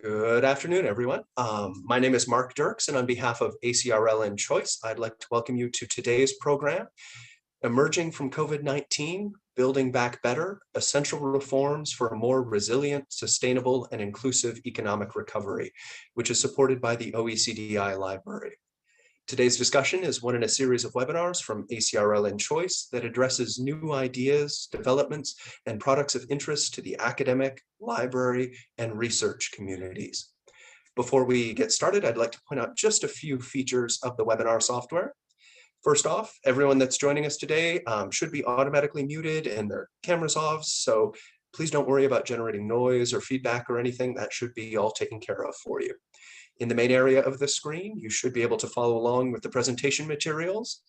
Good afternoon, everyone. My name is Mark Dirks, and on behalf of ACRL and Choice, I'd like to welcome you to today's program, Emerging from COVID-19, Building Back Better, Essential Reforms for a More Resilient, Sustainable, and Inclusive Economic Recovery, which is supported by the OECD Library. Today's discussion is one in a series of webinars from ACRL and Choice that addresses new ideas, developments, and products of interest to the academic, library, and research communities. Before we get started, I'd like to point out just a few features of the webinar software. First off, everyone that's joining us today should be automatically muted and their cameras off, so please don't worry about generating noise or feedback or anything. That should be all taken care of for you. In the main area of the screen, you should be able to follow along with the presentation materials.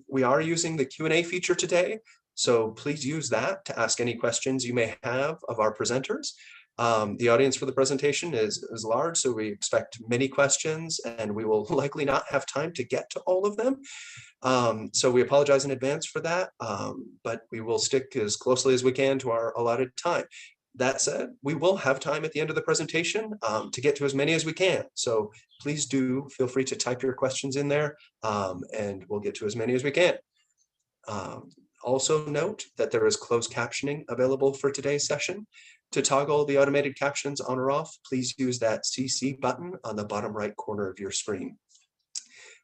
We are using the Q&A feature today, so please use that to ask any questions you may have of our presenters. The audience for the presentation is large, so we expect many questions, and we will likely not have time to get to all of them. So we apologize in advance for that, but we will stick as closely as we can to our allotted time. That said, we will have time at the end of the presentation to get to as many as we can. So please do feel free to type your questions in there, and we'll get to as many as we can. Also note that there is closed captioning available for today's session. To toggle the automated captions on or off, please use that CC button on the bottom right corner of your screen.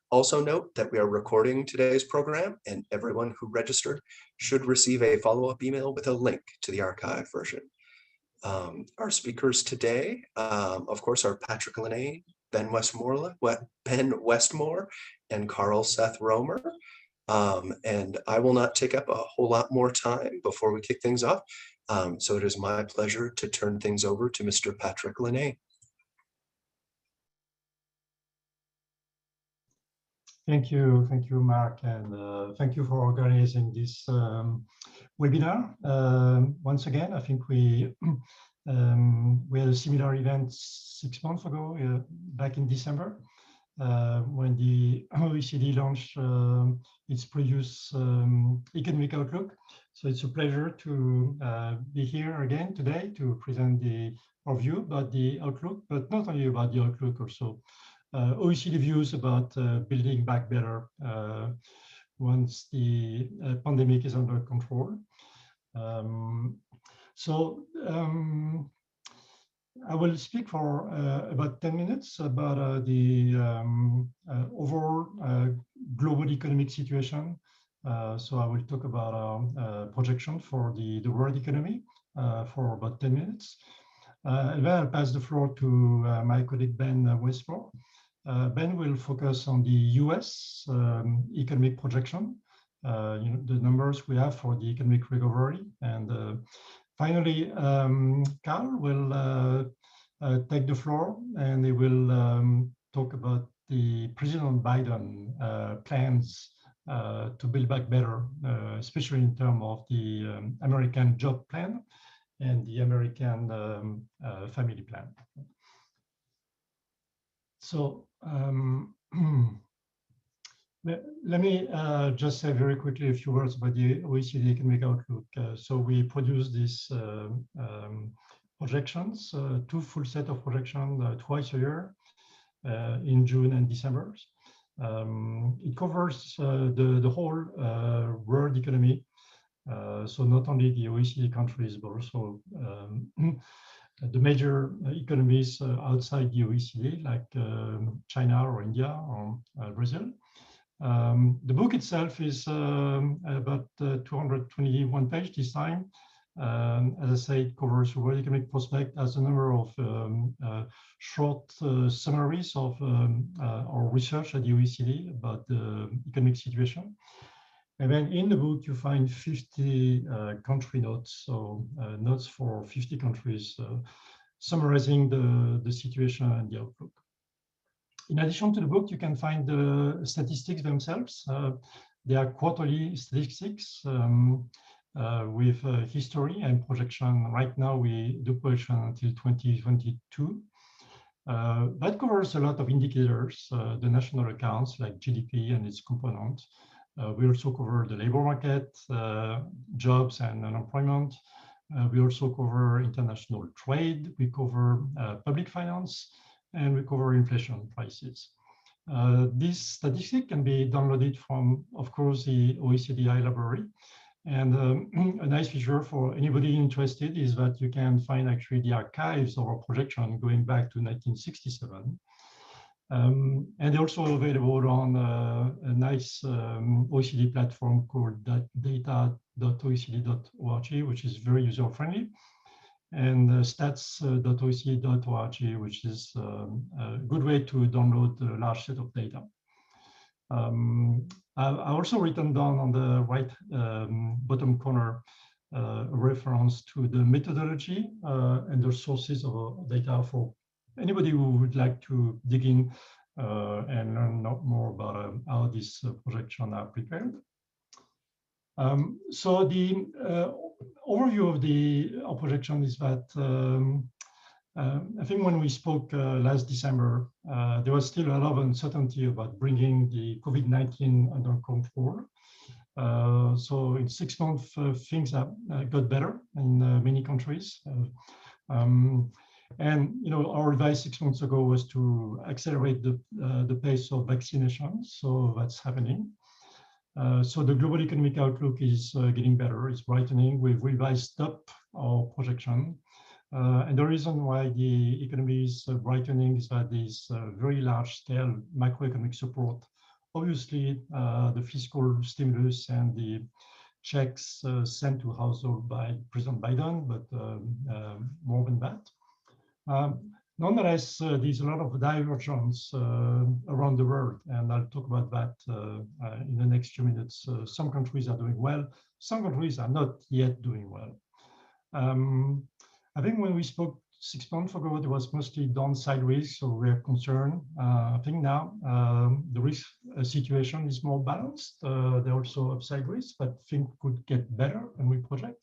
Also note that we are recording today's program, and everyone who registered should receive a follow-up email with a link to the archive version. Our speakers today, of course, are Patrick Linnae, Ben Westmore, and Carl Seth Romer. And I will not take up a whole lot more time before we kick things off. So it is my pleasure to turn things over to Mr. Patrick Linnae. Thank you, Mark, and thank you for organizing this webinar. Once again, I think we had a similar event 6 months ago, back in December, when the OECD launched its previous economic outlook. So it's a pleasure to be here again today to present our view about the outlook, but not only about the outlook, also OECD views about building back better once the pandemic is under control. I will speak for about 10 minutes about the overall global economic situation. So I will talk about our projection for the world economy for about 10 minutes. And then I'll pass the floor to my colleague Ben Westmore. Ben will focus on the US economic projection, the numbers we have for the economic recovery. And finally, Carl will take the floor, and he will talk about the President Biden plans to build back better, especially in terms of the American job plan and the American family plan. So let me just say very quickly a few words about the OECD economic outlook. So we produce these projections, two full set of projections twice a year in June and December. It covers the whole world economy. So not only the OECD countries, but also the major economies outside the OECD, like China or India or Brazil. The book itself is about 221 pages this time. As I say, it covers world economic prospect as a number of short summaries of our research at the OECD about the economic situation. And then in the book, you find 50 country notes, so notes for 50 countries, summarizing the situation and the outlook. In addition to the book, you can find the statistics themselves. They are quarterly statistics with history and projection. Right now, we do projection until 2022. That covers a lot of indicators, the national accounts like GDP and its components. We also cover the labor market, jobs and unemployment, We also cover international trade, we cover public finance, and we cover inflation prices. This statistic can be downloaded from, of course, the OECD library. And a nice feature for anybody interested is that you can find actually the archives of our projection going back to 1967. And they're also available on a nice OECD platform called data.oecd.org, which is very user-friendly, and stats.oecd.org, which is a good way to download a large set of data. I also written down on the right bottom corner a reference to the methodology and the sources of data for anybody who would like to dig in and learn more about how these projections are prepared. So the overview of our projection is that I think when we spoke last December, there was still a lot of uncertainty about bringing the COVID-19 under control. So in 6 months, things have got better in many countries. And our advice 6 months ago was to accelerate the pace of vaccination. So that's happening. So the global economic outlook is getting better, it's brightening. We've revised up our projection. And the reason why the economy is brightening is that there's very large scale macroeconomic support. Obviously, the fiscal stimulus and the checks sent to households by President Biden, but more than that. Nonetheless, there's a lot of divergence around the world, and I'll talk about that in the next few minutes. Some countries are doing well, some countries are not yet doing well. I think when we spoke 6 months ago, there was mostly downside risk, so we're concerned. I think now the risk situation is more balanced. There are also upside risks, but things could get better when we project.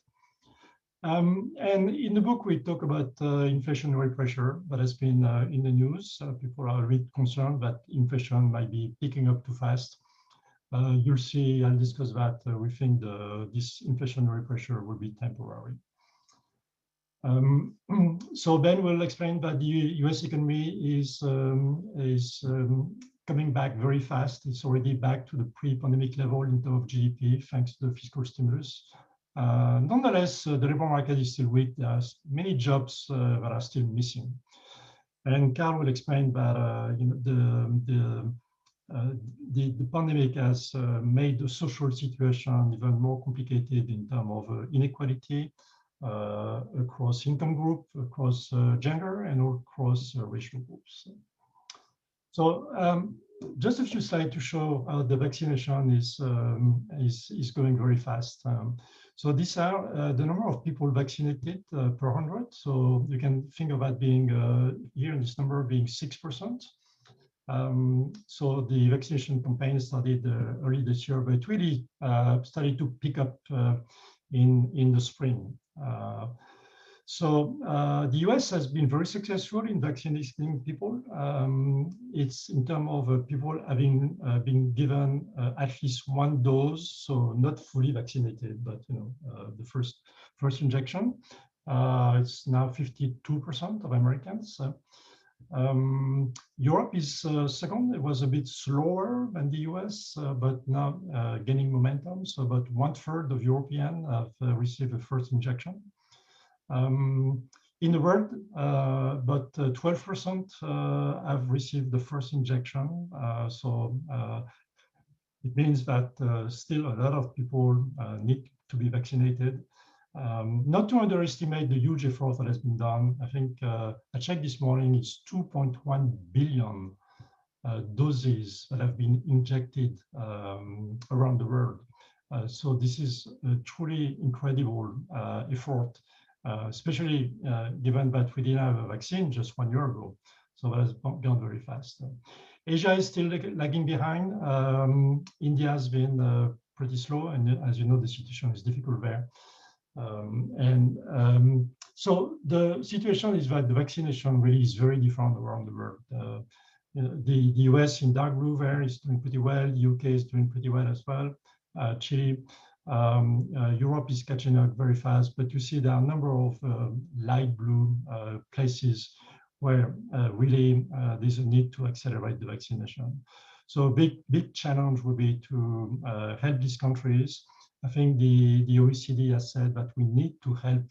And in the book, we talk about inflationary pressure that has been in the news. People are a bit concerned that inflation might be picking up too fast. You'll see, I'll discuss that. We think this inflationary pressure will be temporary. So Ben will explain that the US economy is coming back very fast. It's already back to the pre-pandemic level in terms of GDP, thanks to the fiscal stimulus. Nonetheless, the labor market is still weak. There are many jobs that are still missing. And Carl will explain that the pandemic has made the social situation even more complicated in terms of inequality across income group, across gender, and across racial groups. So just a few slides to show how the vaccination is going very fast. So these are the number of people vaccinated per 100. So you can think about being here in this number being 6%. So the vaccination campaign started early this year, but it really started to pick up in the spring. So the US has been very successful in vaccinating people. It's in terms of people having been given at least one dose, so not fully vaccinated, but the first injection. It's now 52% of Americans. Europe is second. It was a bit slower than the US, but now gaining momentum. So about 1/3 of Europeans have received the first injection. In the world, about 12% have received the first injection. So it means that still a lot of people need to be vaccinated. Not to underestimate the huge effort that has been done. I think I checked this morning, it's 2.1 billion doses that have been injected around the world. So this is a truly incredible effort. Especially given that we didn't have a vaccine just 1 year ago. So that has gone very fast. Asia is still lagging behind. India has been pretty slow. And as you know, the situation is difficult there. So the situation is that the vaccination really is very different around the world. The US in dark blue there is doing pretty well. The UK is doing pretty well as well. Chile Europe is catching up very fast, but you see there are a number of light blue places where really there's a need to accelerate the vaccination. So a big challenge would be to help these countries. I think the OECD has said that we need to help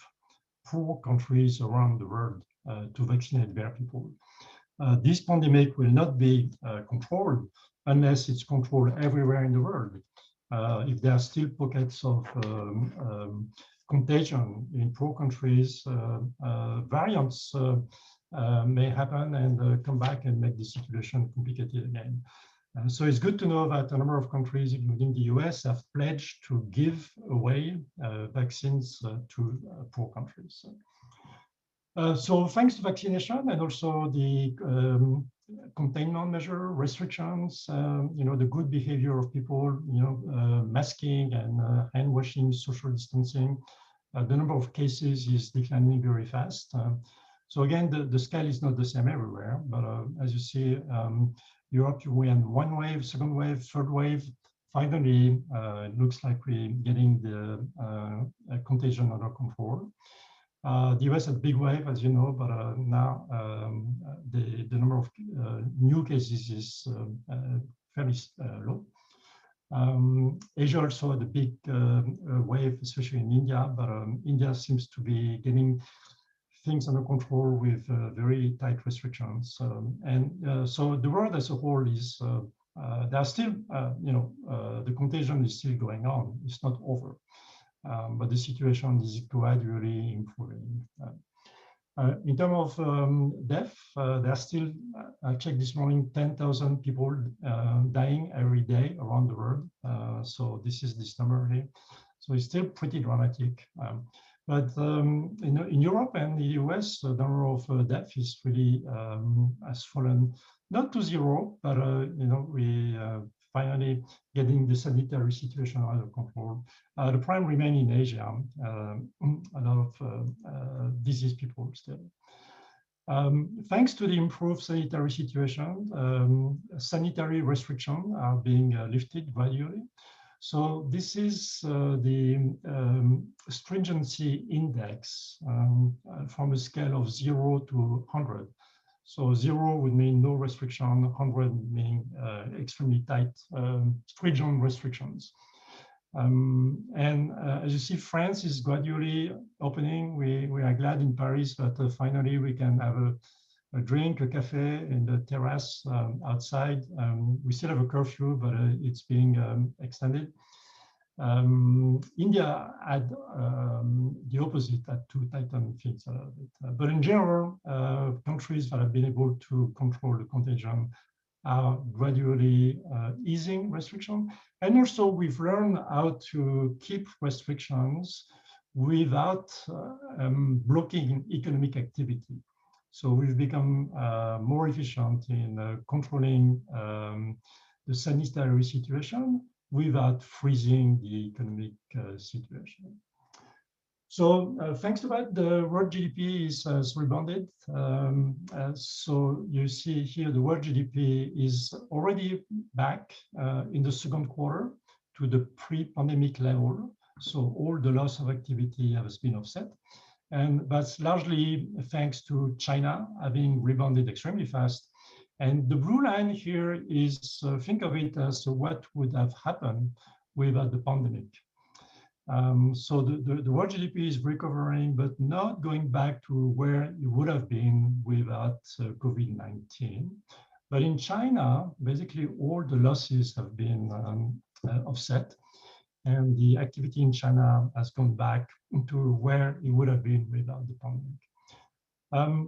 poor countries around the world to vaccinate their people. This pandemic will not be controlled unless it's controlled everywhere in the world. If there are still pockets of contagion in poor countries, variants may happen and come back and make the situation complicated again. So it's good to know that a number of countries, including the US, have pledged to give away vaccines to poor countries. So thanks to vaccination and also the containment measure restrictions, the good behavior of people, masking and hand washing, social distancing, the number of cases is declining very fast. So again, the scale is not the same everywhere, but as you see, Europe, we had one wave, second wave, third wave. Finally, it looks like we're getting the contagion under control. The US had a big wave, as you know, but now the number of new cases is fairly low. Asia also had a big wave, especially in India, but India seems to be getting things under control with very tight restrictions. So the world as a whole is, there are still, the contagion is still going on. It's not over. But the situation is gradually improving. In terms of death, there are still, I checked this morning, 10,000 people dying every day around the world. So this is this number here. So it's still pretty dramatic. But in Europe and the US, the number of deaths is really has fallen, not to zero, but we finally getting the sanitary situation under control. The prime remain in Asia, a lot of diseased people still. Thanks to the improved sanitary situation, sanitary restrictions are being lifted gradually. So this is the Stringency Index from a scale of 0 to 100. So 0 would mean no restriction, 100 meaning extremely tight, stringent restrictions. As you see, France is gradually opening. We are glad in Paris that finally we can have a drink, a cafe in the terrace outside. We still have a curfew, but it's being extended. India had the opposite, had to tighten things a little bit. But in general, countries that have been able to control the contagion are gradually easing restriction. And also we've learned how to keep restrictions without blocking economic activity. So we've become more efficient in controlling the sanitary situation without freezing the economic situation. So thanks to that, the world GDP has rebounded. So you see here, the world GDP is already back in the second quarter to the pre-pandemic level. So all the loss of activity has been offset. And that's largely thanks to China having rebounded extremely fast. And the blue line here is, think of it as what would have happened without the pandemic. So the world GDP is recovering, but not going back to where it would have been without COVID-19. But in China, basically all the losses have been offset. And the activity in China has gone back to where it would have been without the pandemic.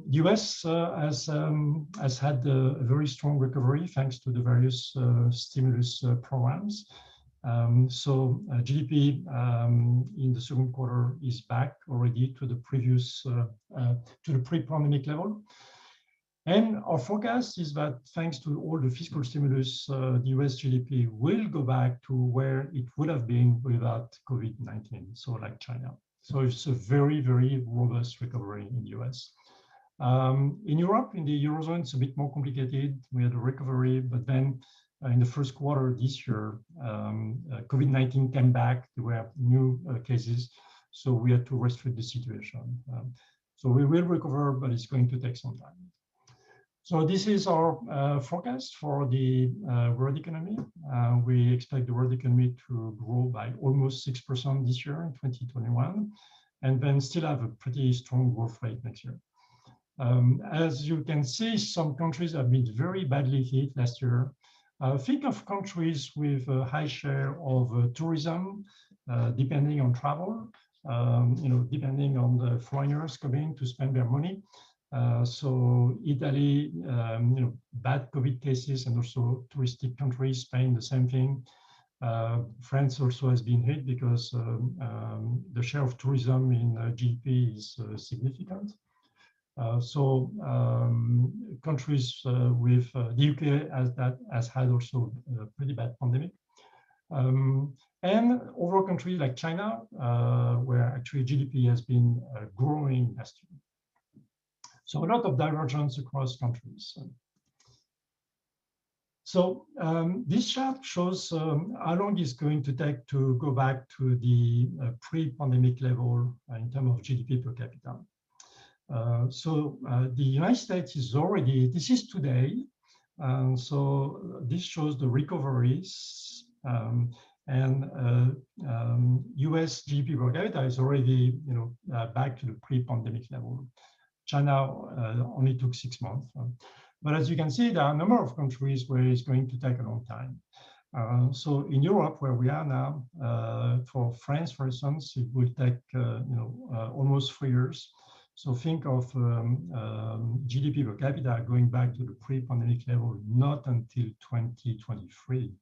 The US has had a very strong recovery thanks to the various stimulus programs. So GDP in the second quarter is back already to the previous, to the pre-pandemic level. And our forecast is that thanks to all the fiscal stimulus, the US GDP will go back to where it would have been without COVID-19, so like China. So it's a very, very robust recovery in the US. In Europe, in the Eurozone, it's a bit more complicated. We had a recovery, but then in the first quarter this year, COVID-19 came back. There were new cases, so we had to restrict the situation. So we will recover, but it's going to take some time. So this is our forecast for the world economy. We expect the world economy to grow by almost 6% this year in 2021, and then still have a pretty strong growth rate next year. As you can see, some countries have been very badly hit last year. Think of countries with a high share of tourism, depending on travel, depending on the foreigners coming to spend their money. So Italy, bad COVID cases, and also touristic countries, Spain, the same thing. France also has been hit because the share of tourism in GDP is significant. Countries with the UK has had also a pretty bad pandemic. And overall countries like China, where actually GDP has been growing last year. So a lot of divergence across countries. So this chart shows how long it's going to take to go back to the pre-pandemic level in terms of GDP per capita. The United States is already, this is today. So this shows the recoveries, US GDP per capita is already back to the pre-pandemic level. China only took 6 months. But as you can see, there are a number of countries where it's going to take a long time. So in Europe, where we are now, for France, for instance, it will take almost 3 years. So think of GDP per capita going back to the pre-pandemic level, not until 2023.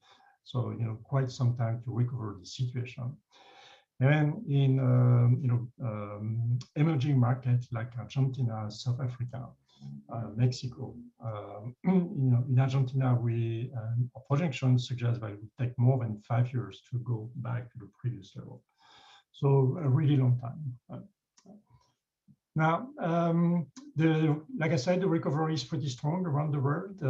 So quite some time to recover the situation. And in emerging markets like Argentina, South Africa, Mexico, in Argentina, our projections suggest that it will take more than 5 years to go back to the previous level. So a really long time. Now, like I said, the recovery is pretty strong around the world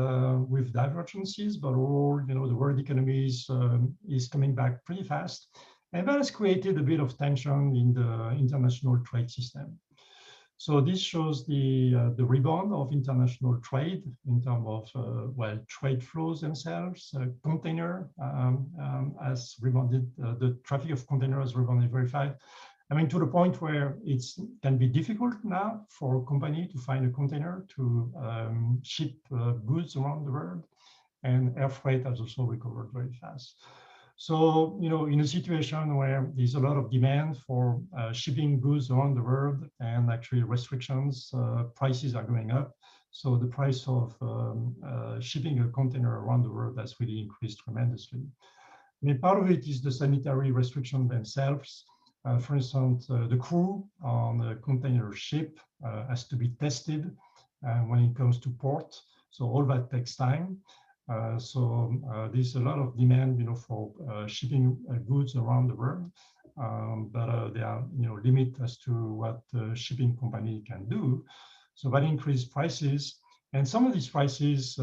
with divergences, but overall, the world economy is coming back pretty fast. And that has created a bit of tension in the international trade system. So this shows the rebound of international trade in terms of, trade flows themselves. Container has rebounded, the traffic of containers has rebounded very fast. I mean, to the point where it can be difficult now for a company to find a container to ship goods around the world, and air freight has also recovered very fast. So, in a situation where there's a lot of demand for shipping goods around the world and actually restrictions, prices are going up. So the price of shipping a container around the world has really increased tremendously. I mean, part of it is the sanitary restrictions themselves. For instance, the crew on a container ship has to be tested when it comes to port. So all that takes time. There's a lot of demand, for shipping goods around the world, but there are, limits as to what the shipping company can do. So that increased prices, and some of these prices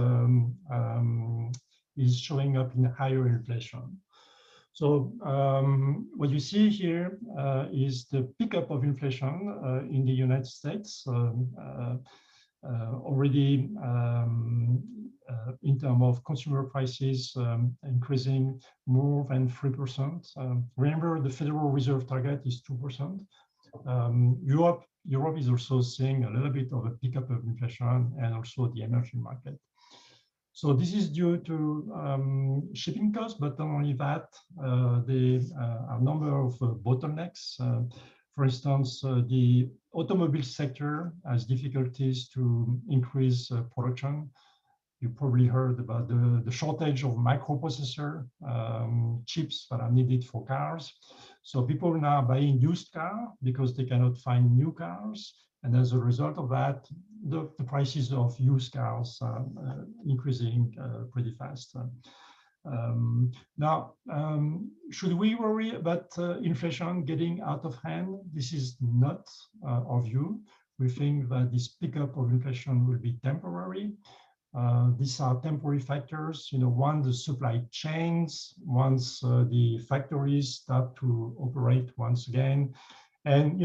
is showing up in higher inflation. So what you see here is the pickup of inflation in the United States already in terms of consumer prices increasing more than 3%. Remember, the Federal Reserve target is 2%. Europe is also seeing a little bit of a pickup of inflation, and also the emerging market. So this is due to shipping costs, but not only that, there are a number of bottlenecks. For instance, the automobile sector has difficulties to increase production. You probably heard about the shortage of microprocessor chips that are needed for cars. So people are now buying used cars because they cannot find new cars. And as a result of that, the prices of used cars are increasing pretty fast. Now, should we worry about inflation getting out of hand? This is not our view. We think that this pickup of inflation will be temporary. These are temporary factors. Once the supply chains, once the factories start to operate once again, and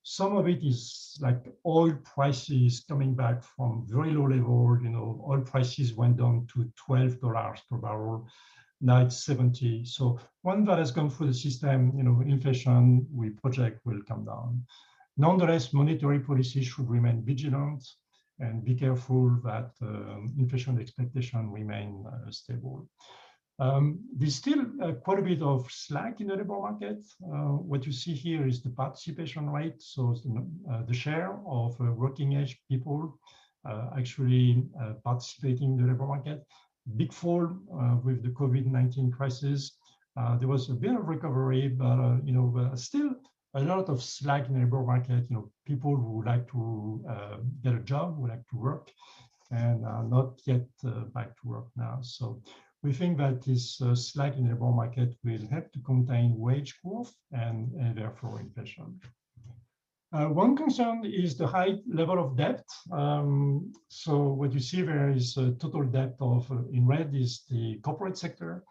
some of it is like oil prices coming back from very low level. Oil prices went down to $12 per barrel. Now it's 70. So once that has gone through the system, inflation we project will come down. Nonetheless, monetary policy should remain vigilant and be careful that inflation expectation remain stable. There's still quite a bit of slack in the labor market. What you see here is the participation rate, so the share of working age people actually participating in the labor market. Big fall with the COVID-19 crisis. There was a bit of recovery, but still a lot of slack in the labor market. People who like to get a job, who like to work, and are not yet back to work now. So we think that this slack in the labor market will help to contain wage growth and therefore inflation. One concern is the high level of debt. So what you see there is total debt of, in red is the corporate sector,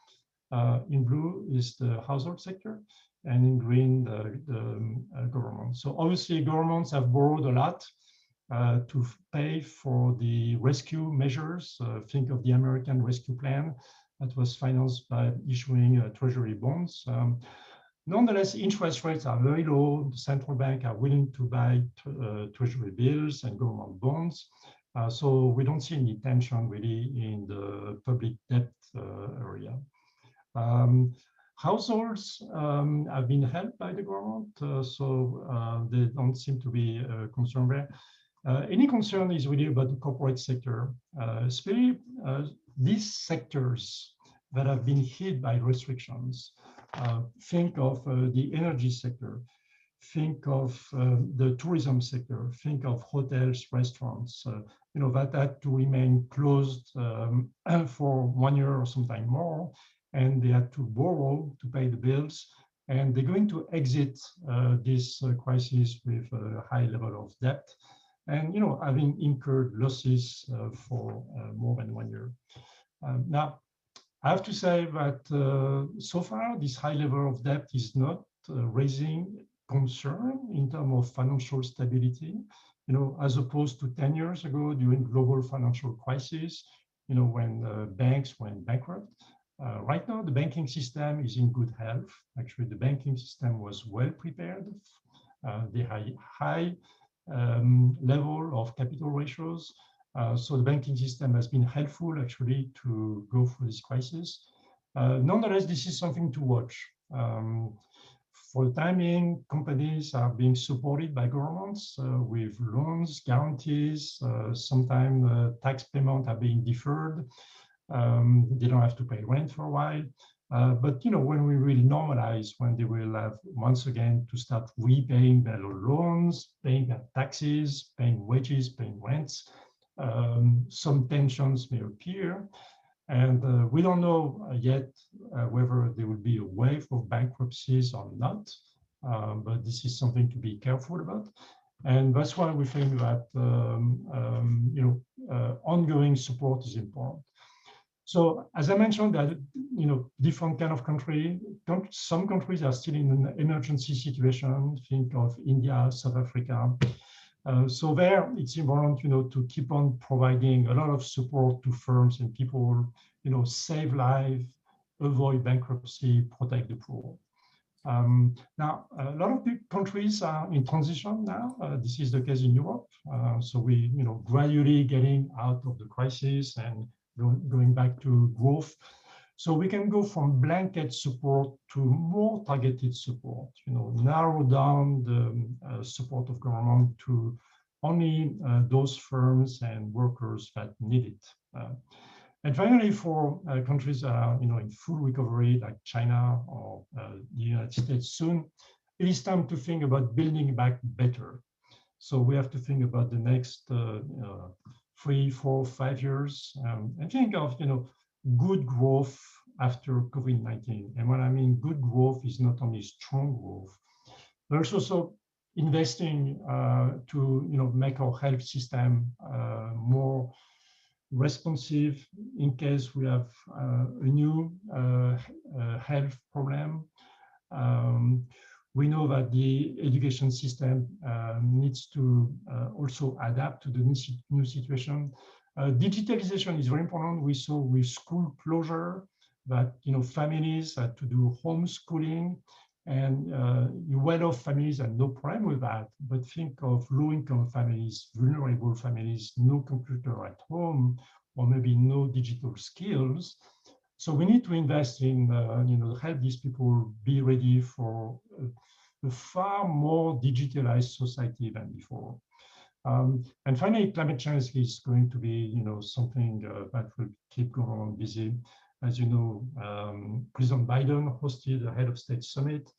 in blue is the household sector, and in green, the government. So obviously governments have borrowed a lot to pay for the rescue measures. Think of the American Rescue Plan that was financed by issuing treasury bonds. Nonetheless, interest rates are very low. The central bank are willing to buy treasury bills and government bonds. So we don't see any tension really in the public debt area. Households have been helped by the government, so they don't seem to be concerned there. Any concern is really about the corporate sector, especially these sectors that have been hit by restrictions. Think of the energy sector, think of the tourism sector, think of hotels, restaurants, that had to remain closed for 1 year or sometime more, and they had to borrow to pay the bills, and they're going to exit this crisis with a high level of debt, and having incurred losses for more than 1 year. Now, I have to say that so far this high level of debt is not raising concern in terms of financial stability, as opposed to 10 years ago during global financial crisis, when banks went bankrupt. Right now, the banking system is in good health. Actually, the banking system was well prepared. They had high level of capital ratios. So the banking system has been helpful actually to go through this crisis. Nonetheless, this is something to watch. For the time being, companies are being supported by governments with loans, guarantees. Sometimes tax payments are being deferred. They don't have to pay rent for a while. But when we will normalize, when they will have once again to start repaying their loans, paying their taxes, paying wages, paying rents, some tensions may appear. And we don't know yet whether there will be a wave of bankruptcies or not. But this is something to be careful about. And that's why we think that ongoing support is important. So as I mentioned, that different kind of country. Some countries are still in an emergency situation. Think of India, South Africa. So there, it's important, to keep on providing a lot of support to firms and people, save lives, avoid bankruptcy, protect the poor. Now, a lot of big countries are in transition now. This is the case in Europe. So we, gradually getting out of the crisis and going back to growth. So we can go from blanket support to more targeted support, narrow down the support of government to only those firms and workers that need it. And finally, for countries that are in full recovery, like China or the United States soon, it is time to think about building back better. So we have to think about the next 3, 4, 5 years, and think of good growth after COVID-19. And what I mean good growth is not only strong growth, there's also investing to make our health system more responsive in case we have a new health problem. We know that the education system needs to also adapt to the new situation. Digitalization is very important. We saw with school closure that families had to do homeschooling, and well-off families had no problem with that. But think of low-income families, vulnerable families, no computer at home, or maybe no digital skills. So we need to invest in, help these people be ready for a far more digitalized society than before. And finally, climate change is going to be, something that will keep government busy. As you know, President Biden hosted a head of state summit.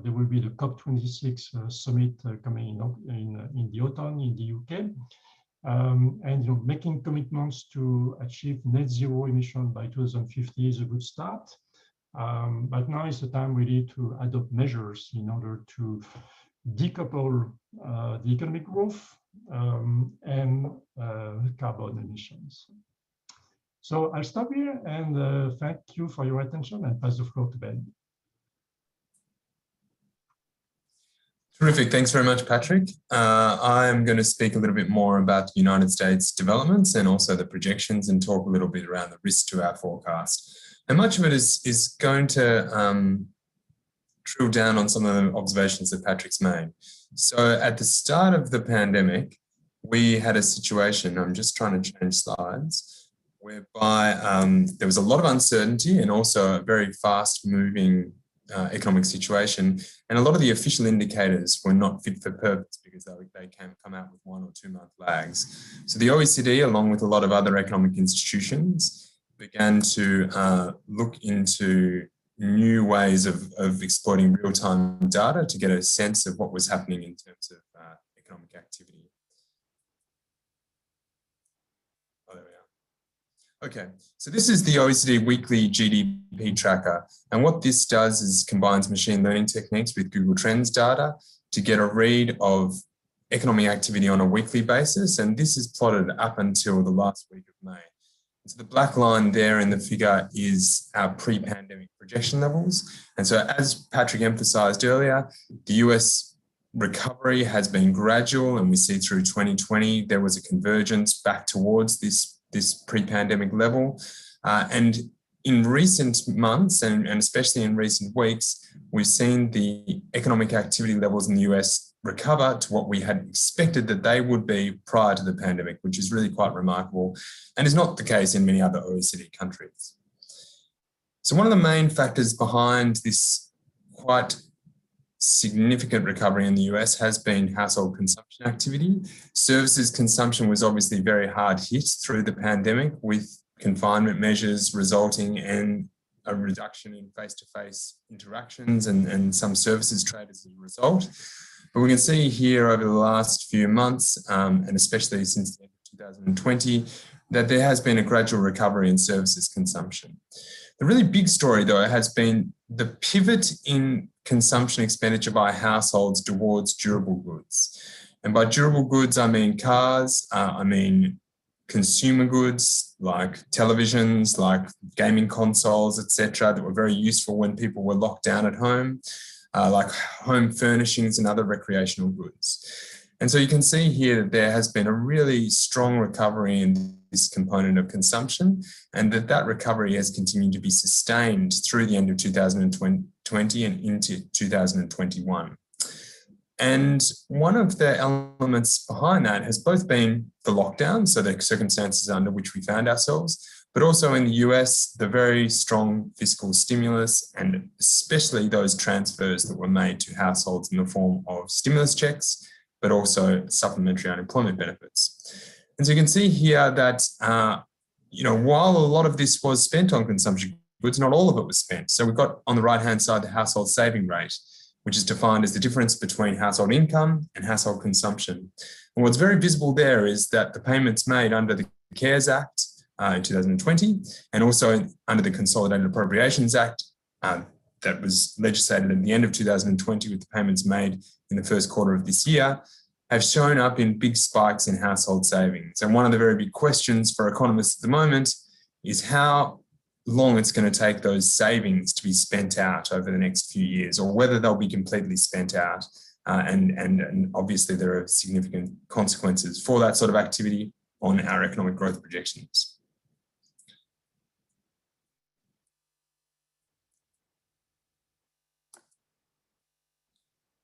There will be the COP26 summit coming in the autumn in the UK. And making commitments to achieve net zero emission by 2050 is a good start. But now is the time really to adopt measures in order to decouple the economic growth and carbon emissions. So I'll stop here and thank you for your attention and pass the floor to Ben. Terrific. Thanks very much, Patrick. I'm going to speak a little bit more about the United States developments and also the projections, and talk a little bit around the risk to our forecast. And much of it is going to drill down on some of the observations that Patrick's made. So at the start of the pandemic, we had a situation, I'm just trying to change slides, whereby there was a lot of uncertainty and also a very fast moving economic situation, and a lot of the official indicators were not fit for purpose because they can come out with 1 or 2 month lags. So the OECD, along with a lot of other economic institutions, began to look into new ways of exploiting real-time data to get a sense of what was happening in terms of economic activity. Okay, so this is the OECD weekly GDP tracker. And what this does is combines machine learning techniques with Google Trends data to get a read of economic activity on a weekly basis. And this is plotted up until the last week of May. So the black line there in the figure is our pre-pandemic projection levels. And so as Patrick emphasized earlier, the US recovery has been gradual, and we see through 2020, there was a convergence back towards this pre-pandemic level. And in recent months, and especially in recent weeks, we've seen the economic activity levels in the US recover to what we had expected that they would be prior to the pandemic, which is really quite remarkable and is not the case in many other OECD countries. So one of the main factors behind this quite significant recovery in the US has been household consumption activity. Services consumption was obviously very hard hit through the pandemic, with confinement measures resulting in a reduction in face-to-face interactions and some services trade as a result. But we can see here over the last few months, and especially since the end of 2020, that there has been a gradual recovery in services consumption. The really big story, though, has been the pivot in consumption expenditure by households towards durable goods. And by durable goods, I mean cars, I mean consumer goods like televisions, like gaming consoles, etc., that were very useful when people were locked down at home, like home furnishings and other recreational goods. And so you can see here that there has been a really strong recovery in this component of consumption, and that recovery has continued to be sustained through the end of 2020 and into 2021. And one of the elements behind that has both been the lockdown, so the circumstances under which we found ourselves, but also in the US, the very strong fiscal stimulus, and especially those transfers that were made to households in the form of stimulus checks, but also supplementary unemployment benefits. And so you can see here that, while a lot of this was spent on consumption goods, not all of it was spent. So we've got on the right-hand side the household saving rate, which is defined as the difference between household income and household consumption. And what's very visible there is that the payments made under the CARES Act in 2020, and also under the Consolidated Appropriations Act that was legislated at the end of 2020 with the payments made in the first quarter of this year, have shown up in big spikes in household savings. And one of the very big questions for economists at the moment is how long it's going to take those savings to be spent out over the next few years, or whether they'll be completely spent out. And obviously there are significant consequences for that sort of activity on our economic growth projections.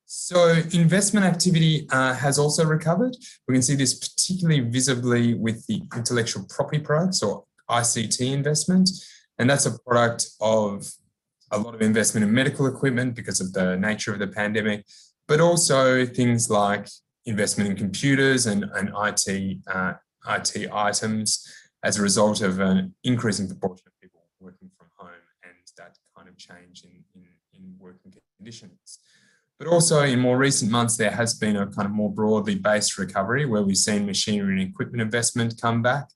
So investment activity has also recovered. We can see this particularly visibly with the intellectual property products, or ICT investment. And that's a product of a lot of investment in medical equipment because of the nature of the pandemic, but also things like investment in computers and IT items as a result of an increasing proportion of people working from home and that kind of change in working conditions. But also in more recent months, there has been a kind of more broadly based recovery where we've seen machinery and equipment investment come back.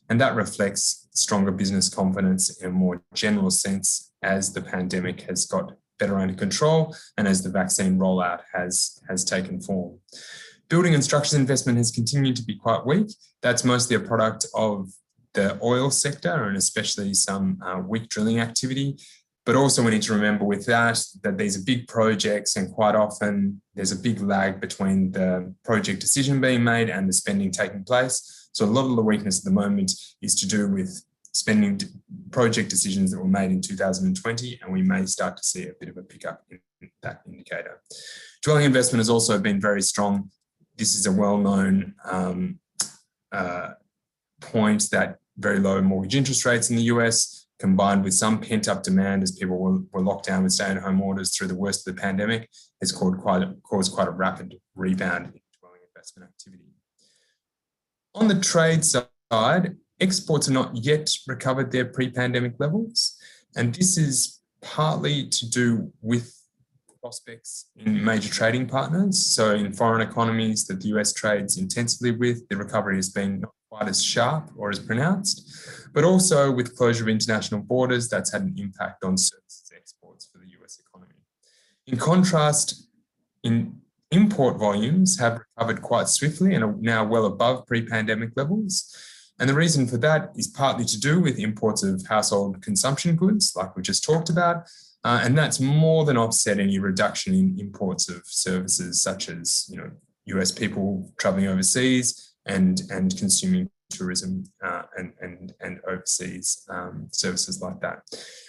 And that reflects stronger business confidence in a more general sense as the pandemic has got better under control and as the vaccine rollout has taken form. Building and structures investment has continued to be quite weak. That's mostly a product of the oil sector and especially some weak drilling activity. But also we need to remember with that these are big projects and quite often there's a big lag between the project decision being made and the spending taking place. So a lot of the weakness at the moment is to do with spending project decisions that were made in 2020, and we may start to see a bit of a pickup in that indicator. Dwelling investment has also been very strong. This is a well-known point that very low mortgage interest rates in the US combined with some pent-up demand as people were locked down with stay-at-home orders through the worst of the pandemic has caused quite a rapid rebound in dwelling investment activity. On the trade side, exports are not yet recovered their pre-pandemic levels, and this is partly to do with prospects in major trading partners. So in foreign economies that the US trades intensively with, the recovery has been not quite as sharp or as pronounced, but also with closure of international borders, that's had an impact on services exports for the US economy. In contrast, import volumes have recovered quite swiftly and are now well above pre-pandemic levels. And the reason for that is partly to do with imports of household consumption goods, like we just talked about, and that's more than offset any reduction in imports of services such as, US people traveling overseas and consuming tourism and overseas services like that.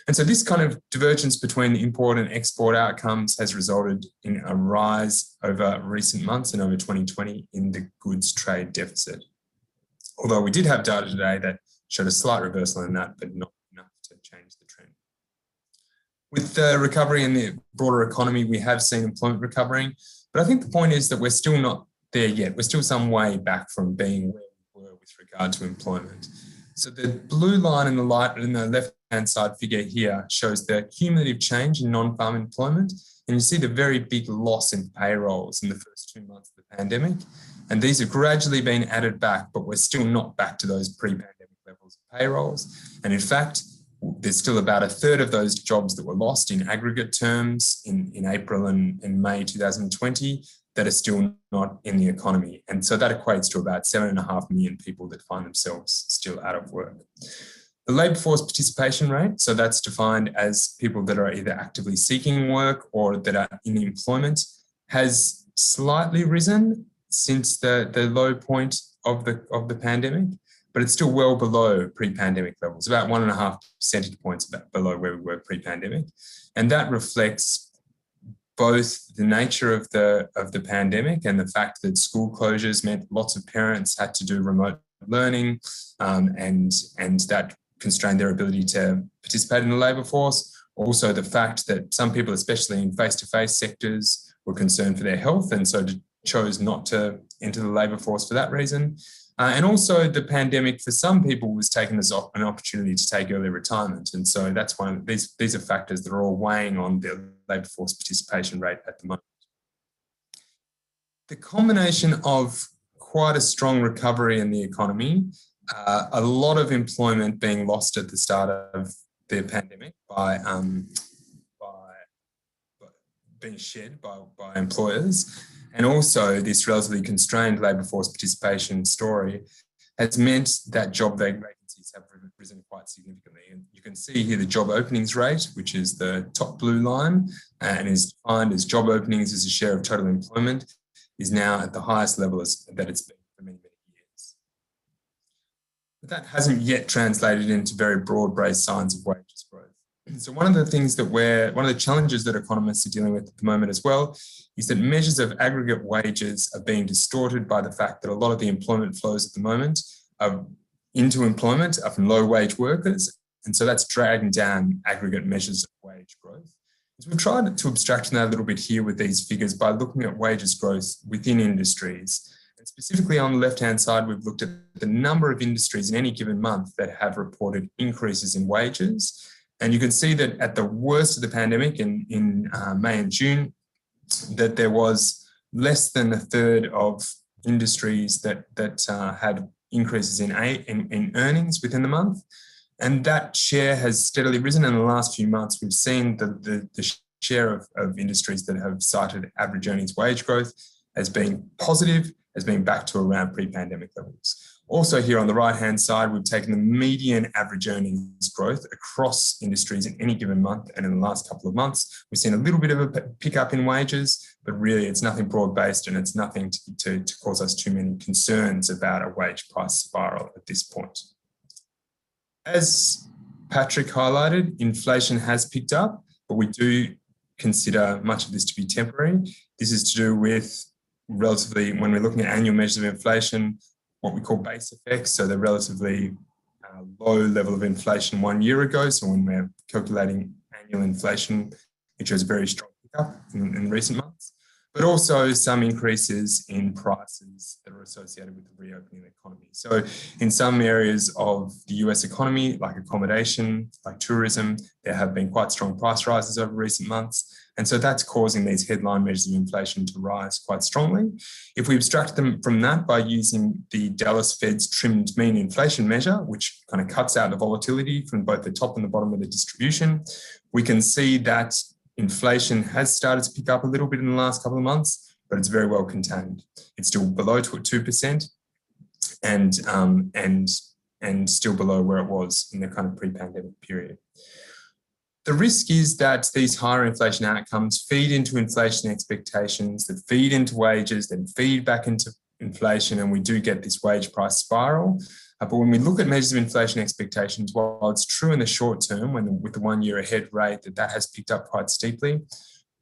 And so this kind of divergence between import and export outcomes has resulted in a rise over recent months and over 2020 in the goods trade deficit. Although we did have data today that showed a slight reversal in that, but not enough to change the trend. With the recovery in the broader economy, we have seen employment recovering, but I think the point is that we're still not there yet. We're still some way back from being where we were with regard to employment. So the blue line in the left-hand side figure here shows the cumulative change in non-farm employment, and you see the very big loss in payrolls in the first 2 months of the pandemic. And these have gradually been added back, but we're still not back to those pre-pandemic levels of payrolls. And in fact, there's still about a third of those jobs that were lost in aggregate terms in April and May 2020 that are still not in the economy. And so that equates to about 7.5 million people that find themselves still out of work. The labour force participation rate, so that's defined as people that are either actively seeking work or that are in employment, has slightly risen since the low point of the pandemic, but it's still well below pre-pandemic levels, about 1.5 percentage points below where we were pre-pandemic. And that reflects both the nature of the pandemic and the fact that school closures meant lots of parents had to do remote learning, and that constrained their ability to participate in the labour force. Also the fact that some people, especially in face-to-face sectors, were concerned for their health and so chose not to enter the labour force for that reason. And also the pandemic for some people was taken as an opportunity to take early retirement. And so that's one of these are factors that are all weighing on the labour force participation rate at the moment. The combination of quite a strong recovery in the economy, a lot of employment being lost at the start of the pandemic by being shed by employers, And also this relatively constrained labour force participation story has meant that job vacancies have risen quite significantly. And you can see here the job openings rate, which is the top blue line, and is defined as job openings as a share of total employment, is now at the highest level that it's been for many, many years. But that hasn't yet translated into very broad-based signs of wages growth. So one of the challenges that economists are dealing with at the moment as well is that measures of aggregate wages are being distorted by the fact that a lot of the employment flows at the moment into employment are from low wage workers. And so that's dragging down aggregate measures of wage growth. So we've tried to abstract that a little bit here with these figures by looking at wages growth within industries. And specifically on the left-hand side, we've looked at the number of industries in any given month that have reported increases in wages. And you can see that at the worst of the pandemic in May and June, that there was less than a third of industries that had increases in earnings within the month. And that share has steadily risen. In the last few months, we've seen the share of industries that have cited average earnings wage growth as being positive, as being back to around pre-pandemic levels. Also here on the right-hand side, we've taken the median average earnings growth across industries in any given month. And in the last couple of months, we've seen a little bit of a pickup in wages, but really it's nothing broad-based and it's nothing to cause us too many concerns about a wage price spiral at this point. As Patrick highlighted, inflation has picked up, but we do consider much of this to be temporary. This is to do with relatively, when we're looking at annual measures of inflation, what we call base effects, so the relatively low level of inflation 1 year ago. So when we're calculating annual inflation, it shows a very strong pickup in recent months, but also some increases in prices that are associated with the reopening of the economy. So in some areas of the US economy, like accommodation, like tourism, there have been quite strong price rises over recent months. And so that's causing these headline measures of inflation to rise quite strongly. If we abstract them from that by using the Dallas Fed's trimmed mean inflation measure, which kind of cuts out the volatility from both the top and the bottom of the distribution, we can see that inflation has started to pick up a little bit in the last couple of months, but it's very well contained. It's still below 2% and still below where it was in the kind of pre-pandemic period. The risk is that these higher inflation outcomes feed into inflation expectations, that feed into wages, then feed back into inflation, and we do get this wage price spiral. But when we look at measures of inflation expectations, while it's true in the short term, with the 1 year ahead rate, that has picked up quite steeply,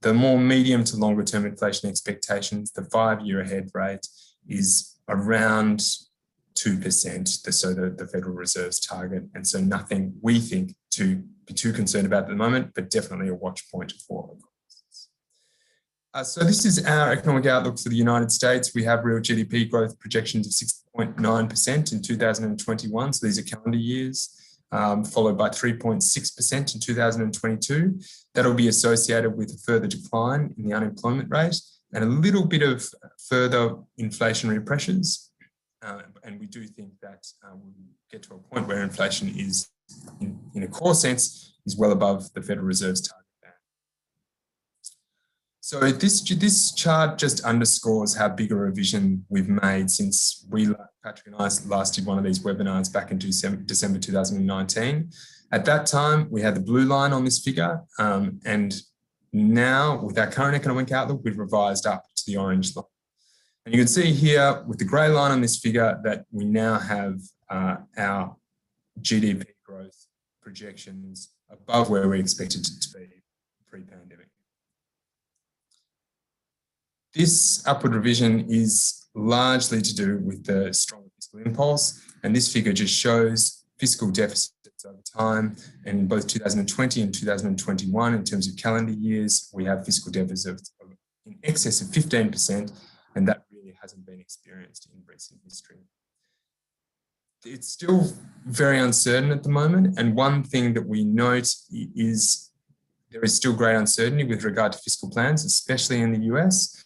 the more medium to longer term inflation expectations, the 5 year ahead rate is around 2%, so the Federal Reserve's target. And so nothing we think to be too concerned about at the moment, but definitely a watch point for economists. So this is our economic outlook for the United States. We have real GDP growth projections of 6.9% in 2021. So these are calendar years, followed by 3.6% in 2022. That'll be associated with a further decline in the unemployment rate and a little bit of further inflationary pressures. And we do think that we'll get to a point where inflation is, in a core sense, is well above the Federal Reserve's target band. So this chart just underscores how big a revision we've made since Patrick and I last did one of these webinars back in December 2019. At that time, we had the blue line on this figure, and now with our current economic outlook, we've revised up to the orange line. And you can see here with the grey line on this figure that we now have our GDP growth projections above where we expected it to be pre-pandemic. This upward revision is largely to do with the strong fiscal impulse, and this figure just shows fiscal deficits over time. And in both 2020 and 2021, in terms of calendar years, we have fiscal deficits in excess of 15%, and that really hasn't been experienced in recent history. It's still very uncertain at the moment, and one thing that we note is there is still great uncertainty with regard to fiscal plans, especially in the US.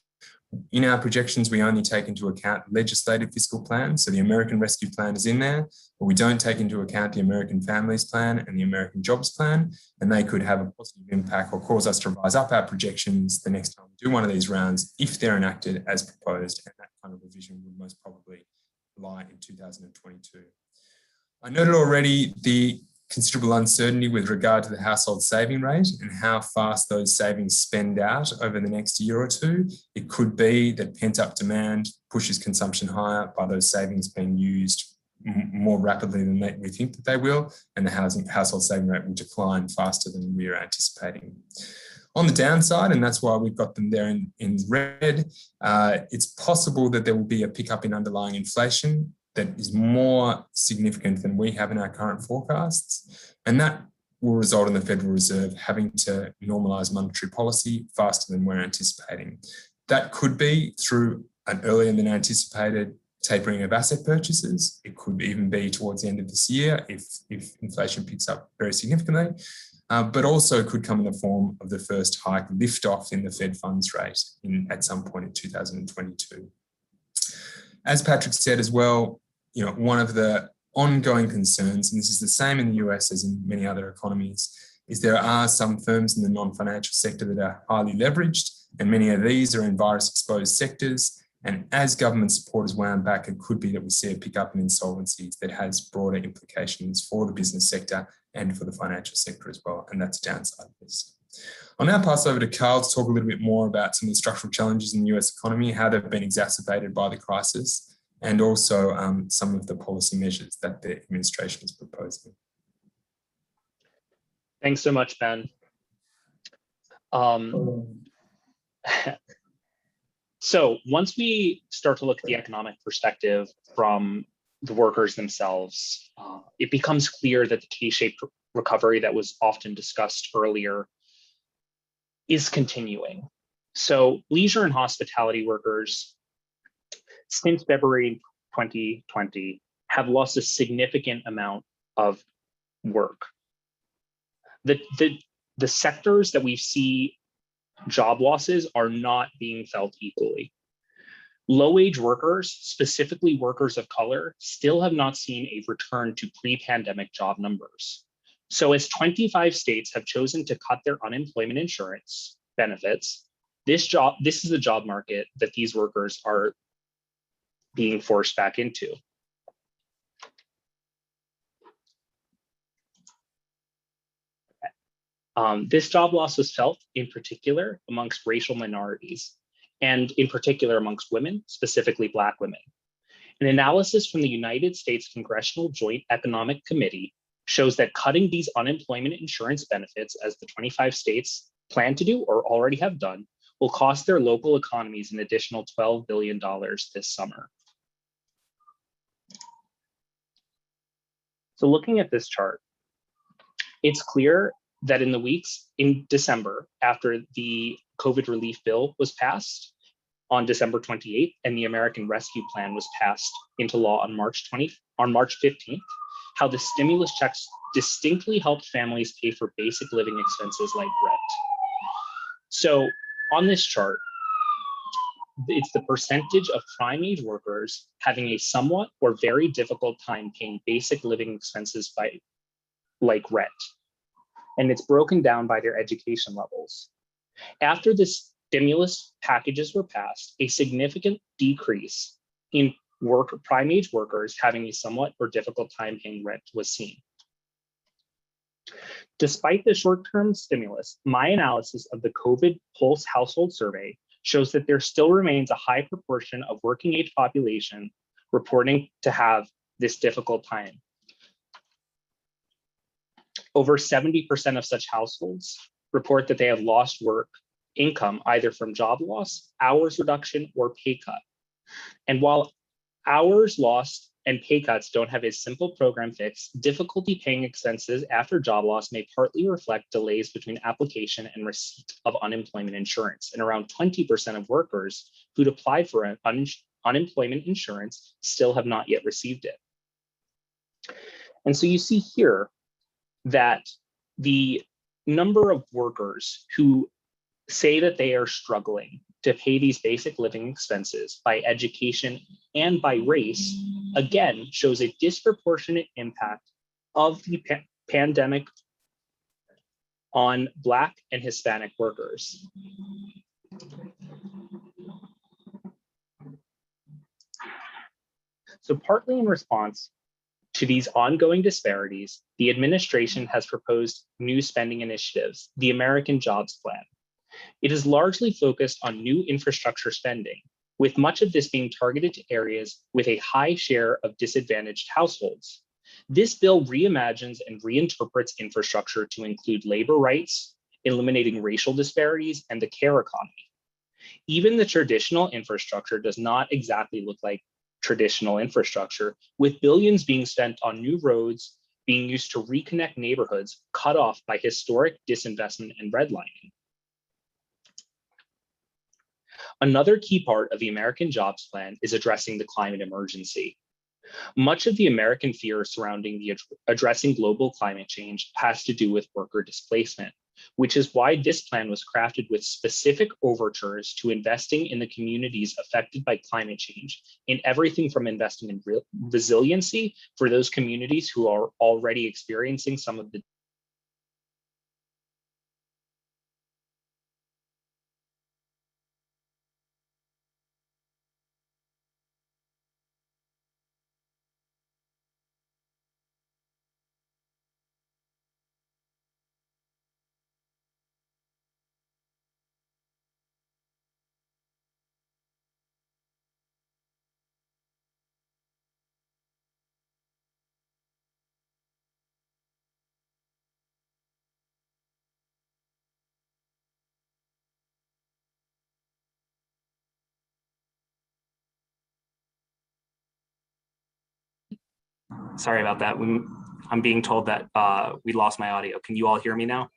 In our projections, we only take into account legislative fiscal plans, so the American Rescue Plan is in there, but we don't take into account the American Families Plan and the American Jobs Plan, and they could have a positive impact or cause us to rise up our projections the next time we do one of these rounds if they're enacted as proposed, and that kind of revision would most probably lie in 2022. I noted already the considerable uncertainty with regard to the household saving rate and how fast those savings spend out over the next year or two. It could be that pent-up demand pushes consumption higher by those savings being used more rapidly than we think that they will, and the household saving rate will decline faster than we are anticipating. On the downside, and that's why we've got them there in red, it's possible that there will be a pickup in underlying inflation that is more significant than we have in our current forecasts. And that will result in the Federal Reserve having to normalise monetary policy faster than we're anticipating. That could be through an earlier than anticipated tapering of asset purchases. It could even be towards the end of this year if inflation picks up very significantly, but also could come in the form of the first hike lift-off in the Fed funds rate at some point in 2022. As Patrick said as well, one of the ongoing concerns, and this is the same in the US as in many other economies, is there are some firms in the non-financial sector that are highly leveraged, and many of these are in virus-exposed sectors. And as government support is wound back, it could be that we see a pickup in insolvencies that has broader implications for the business sector and for the financial sector as well. And that's a downside of this. I'll now pass over to Carl to talk a little bit more about some of the structural challenges in the US economy, how they've been exacerbated by the crisis, and also some of the policy measures that the administration is proposing. Thanks so much, Ben. So once we start to look at the economic perspective from the workers themselves, it becomes clear that the K-shaped recovery that was often discussed earlier is continuing. So leisure and hospitality workers, since February 2020, have lost a significant amount of work. The sectors that we see job losses are not being felt equally. Low-wage workers, specifically workers of color, still have not seen a return to pre-pandemic job numbers. So as 25 states have chosen to cut their unemployment insurance benefits, this is the job market that these workers are being forced back into. This job loss was felt in particular amongst racial minorities, and in particular amongst women, specifically Black women. An analysis from the United States Congressional Joint Economic Committee shows that cutting these unemployment insurance benefits, as the 25 states plan to do or already have done, will cost their local economies an additional $12 billion this summer. So looking at this chart, it's clear that in the weeks in December, after the COVID relief bill was passed on December 28th, and the American Rescue Plan was passed into law on March 15th, how the stimulus checks distinctly helped families pay for basic living expenses like rent. So on this chart, it's the percentage of prime age workers having a somewhat or very difficult time paying basic living expenses like rent. And it's broken down by their education levels. After the stimulus packages were passed, a significant decrease in prime age workers having a somewhat or difficult time paying rent was seen. Despite the short-term stimulus, my analysis of the COVID Pulse household survey shows that there still remains a high proportion of working age population reporting to have this difficult time. Over 70% of such households report that they have lost work income either from job loss, hours reduction, or pay cut. And while hours lost and pay cuts don't have a simple program fix, difficulty paying expenses after job loss may partly reflect delays between application and receipt of unemployment insurance. And around 20% of workers who'd applied for unemployment insurance still have not yet received it. And so you see here that the number of workers who say that they are struggling to pay these basic living expenses by education and by race, again, shows a disproportionate impact of the pandemic on Black and Hispanic workers. So partly in response to these ongoing disparities, the administration has proposed new spending initiatives, the American Jobs Plan. It is largely focused on new infrastructure spending, with much of this being targeted to areas with a high share of disadvantaged households. This bill reimagines and reinterprets infrastructure to include labor rights, eliminating racial disparities, and the care economy. Even the traditional infrastructure does not exactly look like traditional infrastructure, with billions being spent on new roads being used to reconnect neighborhoods cut off by historic disinvestment and redlining. Another key part of the American Jobs Plan is addressing the climate emergency. Much of the American fear surrounding addressing global climate change has to do with worker displacement, which is why this plan was crafted with specific overtures to investing in the communities affected by climate change, in everything from investing in resiliency for those communities who are already experiencing some of the Sorry about that. I'm being told that we lost my audio. Can you all hear me now?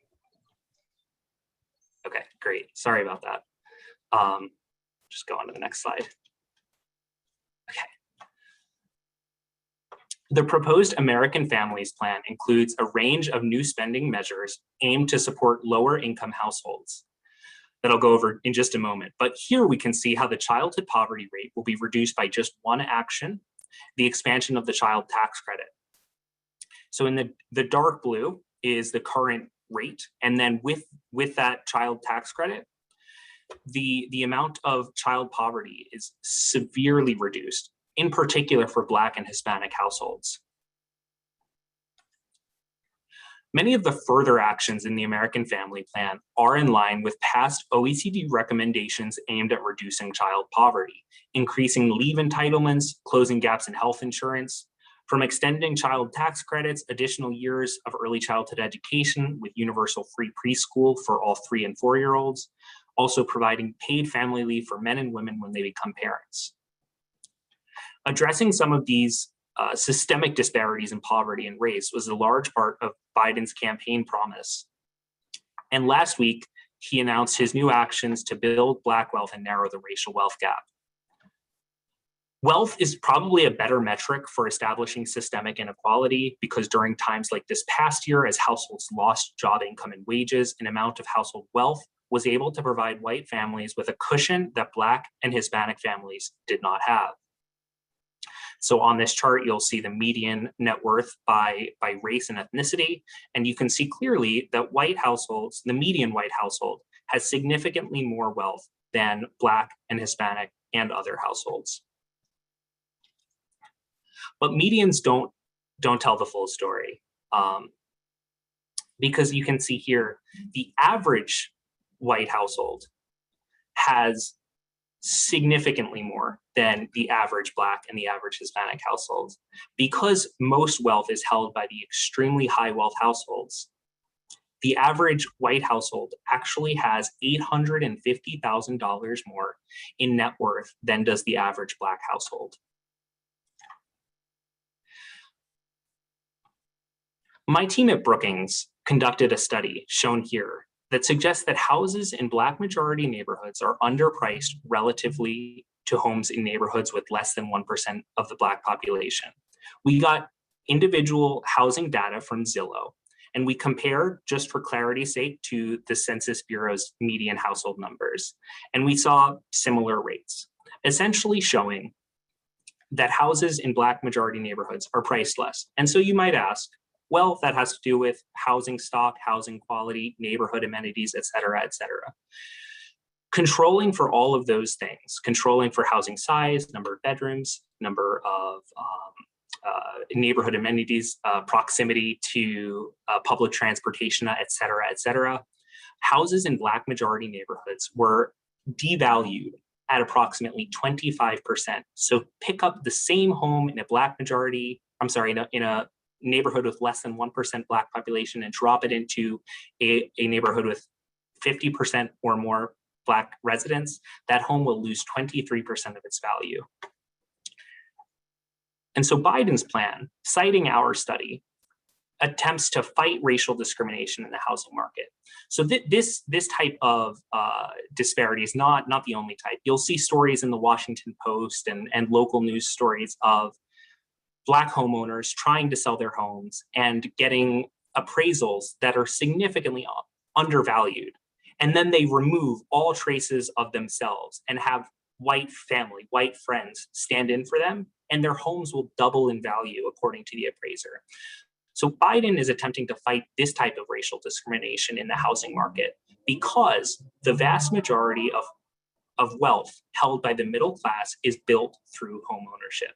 Okay, great. Sorry about that. Just go on to the next slide. Okay. The proposed American Families Plan includes a range of new spending measures aimed to support lower income households that I'll go over in just a moment. But here we can see how the childhood poverty rate will be reduced by just one action, the expansion of the child tax credit. So in the dark blue is the current rate. And then with that child tax credit, the amount of child poverty is severely reduced, in particular for Black and Hispanic households. Many of the further actions in the American Family Plan are in line with past OECD recommendations aimed at reducing child poverty, increasing leave entitlements, closing gaps in health insurance, from extending child tax credits, additional years of early childhood education with universal free preschool for all 3- and 4-year-olds, also providing paid family leave for men and women when they become parents. Addressing some of these systemic disparities in poverty and race was a large part of Biden's campaign promise. And last week, he announced his new actions to build Black wealth and narrow the racial wealth gap. Wealth is probably a better metric for establishing systemic inequality because during times like this past year, as households lost job income and wages, an amount of household wealth was able to provide white families with a cushion that Black and Hispanic families did not have. So on this chart, you'll see the median net worth by race and ethnicity, and you can see clearly that white households, the median white household, has significantly more wealth than Black and Hispanic and other households. But medians don't tell the full story, because you can see here the average white household has significantly more than the average Black and the average Hispanic households. Because most wealth is held by the extremely high wealth households, the average white household actually has $850,000 more in net worth than does the average Black household. My team at Brookings conducted a study shown here that suggests that houses in Black majority neighborhoods are underpriced relatively to homes in neighborhoods with less than 1% of the Black population. We got individual housing data from Zillow, and we compared, just for clarity's sake, to the Census Bureau's median household numbers. And we saw similar rates, essentially showing that houses in Black majority neighborhoods are priced less. And so you might ask, well, that has to do with housing stock, housing quality, neighborhood amenities, et cetera, et cetera. Controlling for all of those things, controlling for housing size, number of bedrooms, number of neighborhood amenities, proximity to public transportation, et cetera, houses in Black majority neighborhoods were devalued at approximately 25%. So pick up the same home in a Black majority, in a neighborhood with less than 1% Black population and drop it into a neighborhood with 50% or more Black residents, that home will lose 23% of its value. And so Biden's plan, citing our study, attempts to fight racial discrimination in the housing market. So this type of disparity is not the only type. You'll see stories in the Washington Post and local news stories of Black homeowners trying to sell their homes and getting appraisals that are significantly undervalued. And then they remove all traces of themselves and have white family, white friends stand in for them, and their homes will double in value according to the appraiser. So Biden is attempting to fight this type of racial discrimination in the housing market because the vast majority of wealth held by the middle class is built through home ownership.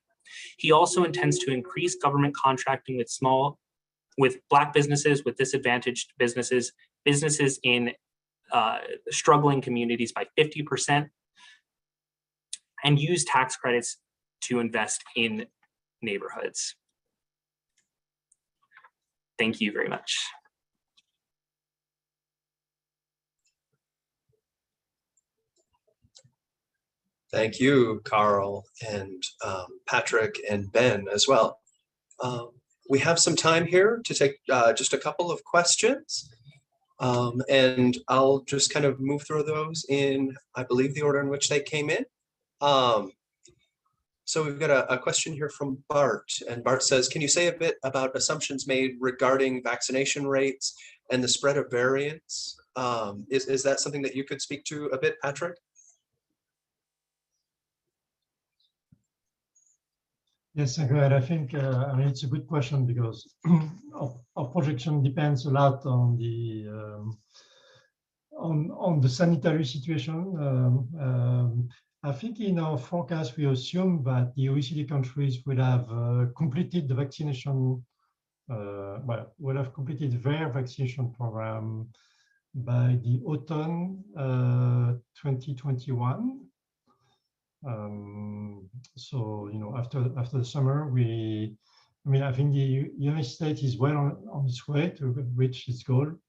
He also intends to increase government contracting with Black businesses, with disadvantaged businesses, businesses in struggling communities by 50%, and use tax credits to invest in neighborhoods. Thank you very much. Thank you, Carl and Patrick and Ben as well. We have some time here to take just a couple of questions. And I'll just kind of move through those in, I believe, the order in which they came in. So we've got a question here from Bart, and Bart says, can you say a bit about assumptions made regarding vaccination rates and the spread of variants? Is that something that you could speak to a bit, Patrick? Yes, Greg, I think it's a good question because our projection depends a lot on the sanitary situation. I think in our forecast we assume that the OECD countries will have completed the vaccination, will have completed their vaccination program by the autumn 2021. So after the summer, I think the United States is well on its way to reach its goal.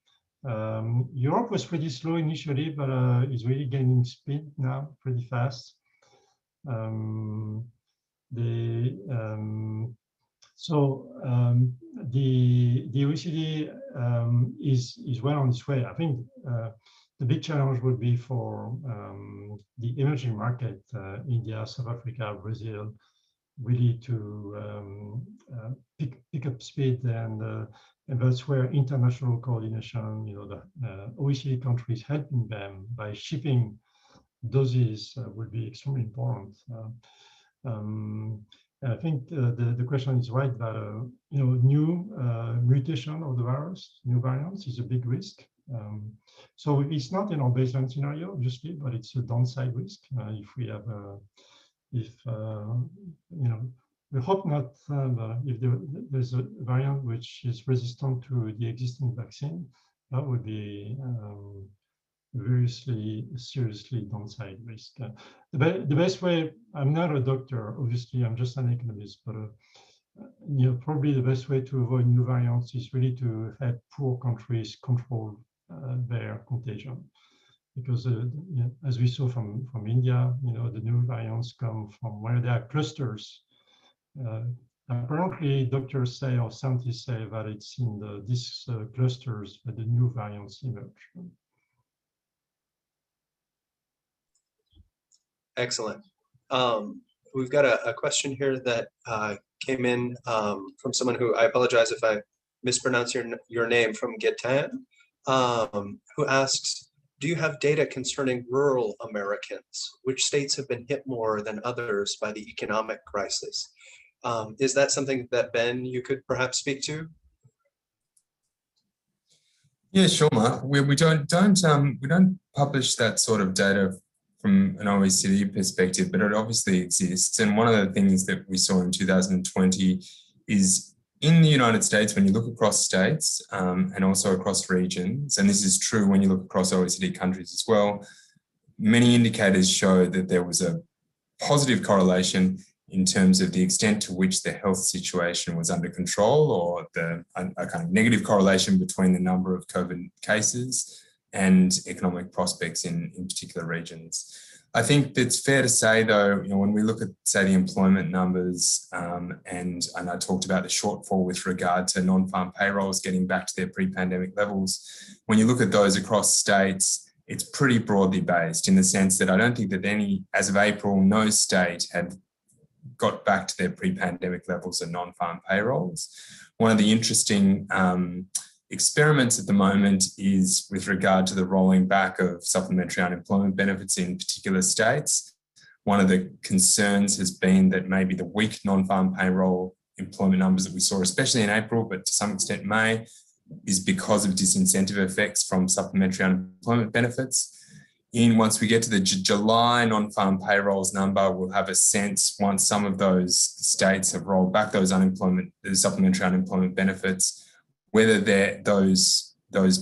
Europe was pretty slow initially, but is really gaining speed now pretty fast. The OECD is well on its way. I think the big challenge would be for the emerging market, India, South Africa, Brazil, really to pick up speed, and that's where international coordination, the OECD countries helping them by shipping doses will be extremely important. I think the question is right that new mutation of the virus, new variants, is a big risk. So it's not in our baseline scenario, obviously, but it's a downside risk if we have we hope not, but if there's a variant which is resistant to the existing vaccine, that would be very seriously downside risk. The best way, I'm not a doctor, obviously, I'm just an economist, but probably the best way to avoid new variants is really to have poor countries control their contagion. Because as we saw from India, the new variants come from where there are clusters. Apparently, doctors say or scientists say that it's in these clusters that the new variants emerge. Excellent. We've got a question here that came in from someone who, I apologize if I mispronounce your name, from Gitan, who asks, do you have data concerning rural Americans? Which states have been hit more than others by the economic crisis? Is that something that, Ben, you could perhaps speak to? Yeah, sure, Mark. We don't publish that sort of data from an OECD perspective, but it obviously exists. And one of the things that we saw in 2020 is in the United States, when you look across states and also across regions, and this is true when you look across OECD countries as well, many indicators show that there was a positive correlation in terms of the extent to which the health situation was under control, or a kind of negative correlation between the number of COVID cases and economic prospects in particular regions. I think it's fair to say, though, when we look at, say, the employment numbers, and I talked about the shortfall with regard to non-farm payrolls getting back to their pre-pandemic levels, when you look at those across states, it's pretty broadly based in the sense that I don't think that as of April, no state had got back to their pre-pandemic levels of non-farm payrolls. One of the interesting experiments at the moment is with regard to the rolling back of supplementary unemployment benefits in particular states. One of the concerns has been that maybe the weak non-farm payroll employment numbers that we saw, especially in April, but to some extent May, is because of disincentive effects from supplementary unemployment benefits. Once we get to the July non-farm payrolls number, we'll have a sense, once some of those states have rolled back those supplementary unemployment benefits, whether those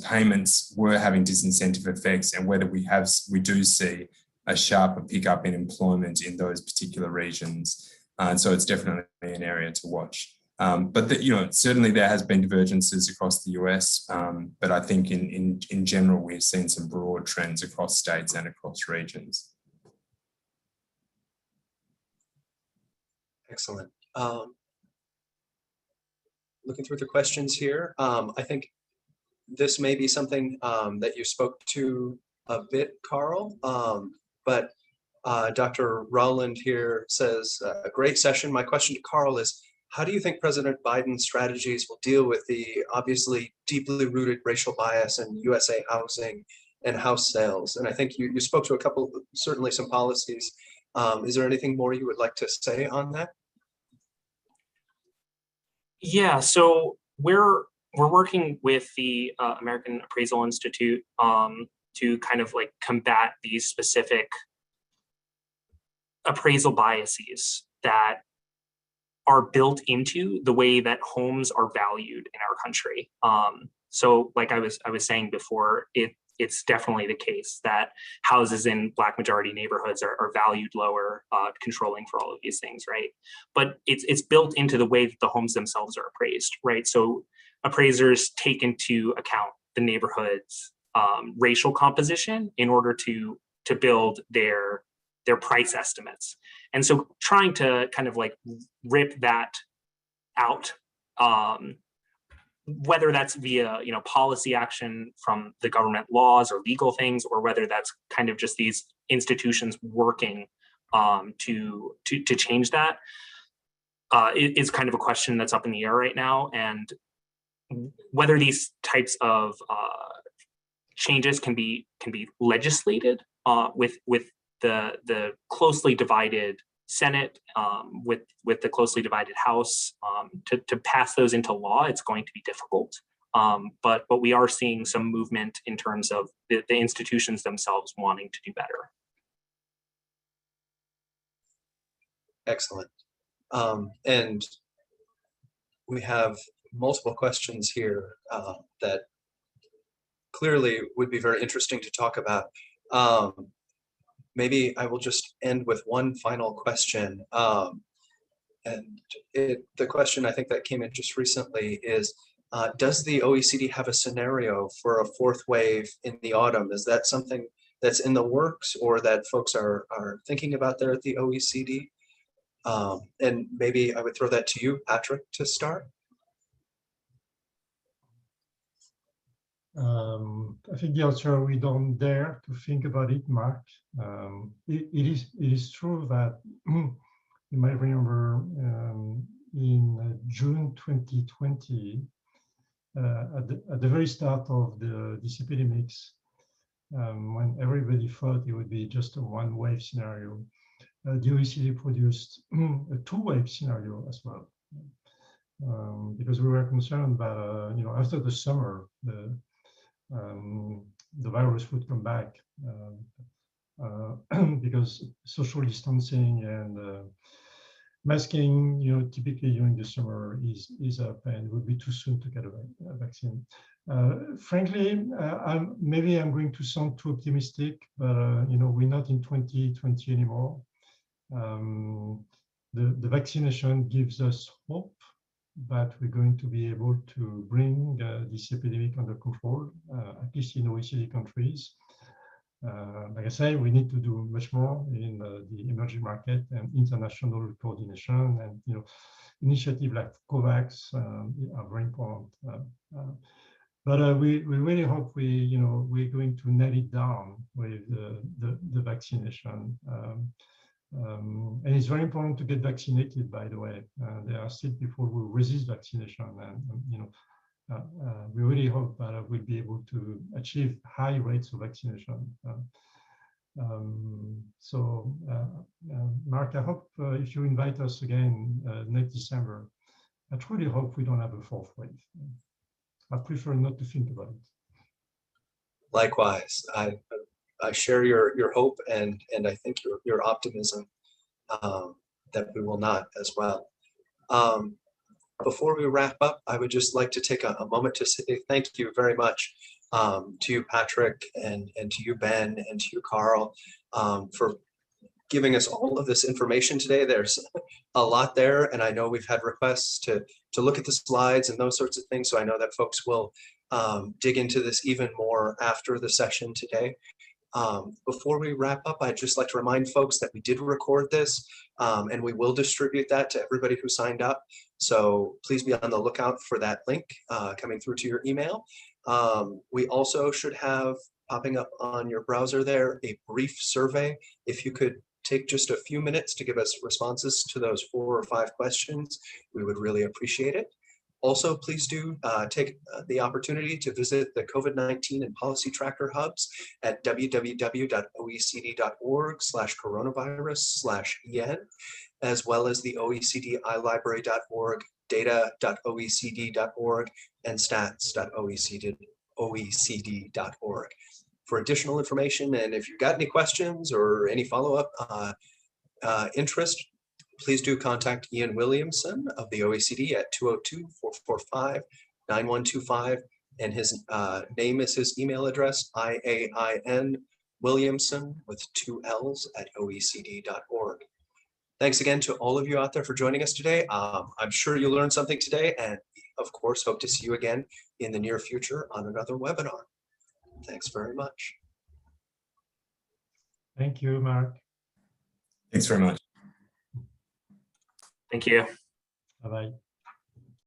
payments were having disincentive effects and whether we do see a sharper pickup in employment in those particular regions. And so it's definitely an area to watch. But certainly there has been divergences across the US, but I think in general we've seen some broad trends across states and across regions. Excellent. Looking through the questions here, I think this may be something that you spoke to a bit, Carl, but Dr. Rowland here says, a great session. My question to Carl is, how do you think President Biden's strategies will deal with the obviously deeply rooted racial bias in USA housing and house sales? And I think you spoke to a couple, certainly some policies. Is there anything more you would like to say on that? Yeah, so we're working with the American Appraisal Institute to kind of like combat these specific appraisal biases that are built into the way that homes are valued in our country. So like I was saying before, it's definitely the case that houses in Black majority neighborhoods are valued lower, controlling for all of these things, right? But it's built into the way that the homes themselves are appraised, right? So appraisers take into account the neighborhood's racial composition in order to build their price estimates. And so trying to kind of like rip that out, whether that's via policy action from the government laws or legal things, or whether that's kind of just these institutions working to change that, is kind of a question that's up in the air right now. And whether these types of changes can be legislated with the closely divided Senate, with the closely divided House, to pass those into law, it's going to be difficult. But we are seeing some movement in terms of the institutions themselves wanting to do better. Excellent. And we have multiple questions here that clearly would be very interesting to talk about. Maybe I will just end with one final question. And the question I think that came in just recently is, does the OECD have a scenario for a fourth wave in the autumn? Is that something that's in the works or that folks are thinking about there at the OECD? And maybe I would throw that to you, Patrick, to start. I think the answer, we don't dare to think about it, Mark. It is true that you might remember in June 2020, at the very start of this epidemics, when everybody thought it would be just a one-wave scenario, the OECD produced a two-wave scenario as well, because we were concerned that after the summer, the virus would come back because social distancing and masking, typically during the summer is up, and it would be too soon to get a vaccine. Frankly, maybe I'm going to sound too optimistic, but we're not in 2020 anymore. The vaccination gives us hope that we're going to be able to bring this epidemic under control, at least in OECD countries. Like I say, we need to do much more in the emerging market and international coordination, and initiatives like COVAX are very important. But we really hope we're going to nail it down with the vaccination. And it's very important to get vaccinated, by the way. There are still people who resist vaccination, and we really hope that we'll be able to achieve high rates of vaccination. Mark, I hope if you invite us again next December, I truly hope we don't have a fourth wave. I prefer not to think about it. Likewise, I share your hope and I think your optimism that we will not as well. Before we wrap up, I would just like to take a moment to say thank you very much to you, Patrick, and to you, Ben, and to you, Carl, for giving us all of this information today. There's a lot there, and I know we've had requests to look at the slides and those sorts of things, so I know that folks will dig into this even more after the session today. Before we wrap up, I'd just like to remind folks that we did record this, and we will distribute that to everybody who signed up. So please be on the lookout for that link coming through to your email. We also should have popping up on your browser there a brief survey. If you could take just a few minutes to give us responses to those 4 or 5 questions, we would really appreciate it. Also, please do take the opportunity to visit the COVID-19 and policy tracker hubs at www.oecd.org/coronavirus/en, as well as the OECD iLibrary.org, data.oecd.org, and stats.oecd.org. For additional information, and if you've got any questions or any follow-up interest, please do contact Ian Williamson of the OECD at 202-445-9125, and his name is his email address, IAIN Williamson with 2 L's at OECD.org. Thanks again to all of you out there for joining us today. I'm sure you learned something today, and of course, hope to see you again in the near future on another webinar. Thanks very much. Thank you, Mark. Thanks very much. Thank you. Bye-bye.